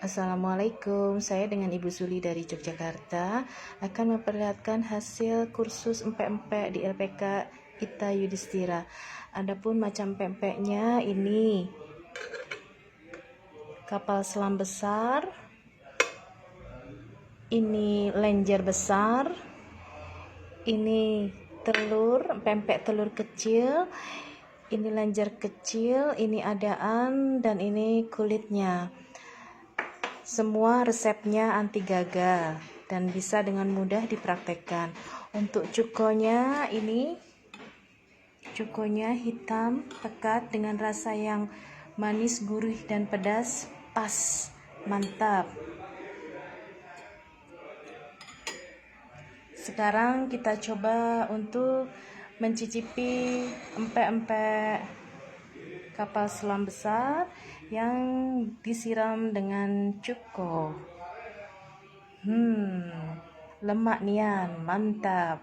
Assalamualaikum, saya dengan Ibu Suli dari Yogyakarta akan memperlihatkan hasil kursus empek-empek di LPK Ita Yudhistira. Adapun macam empek-empeknya ini kapal selam besar, ini lenjer besar, ini telur, empek telur kecil, ini lenjer kecil, ini adaan, dan ini kulitnya. Semua resepnya anti gagal dan bisa dengan mudah dipraktekkan. Untuk cukonya ini, cukonya hitam pekat dengan rasa yang manis, gurih dan pedas, pas, mantap. Sekarang kita coba untuk mencicipi empek-empek kapal selam besar yang disiram dengan cuko. Lemak nian, mantap.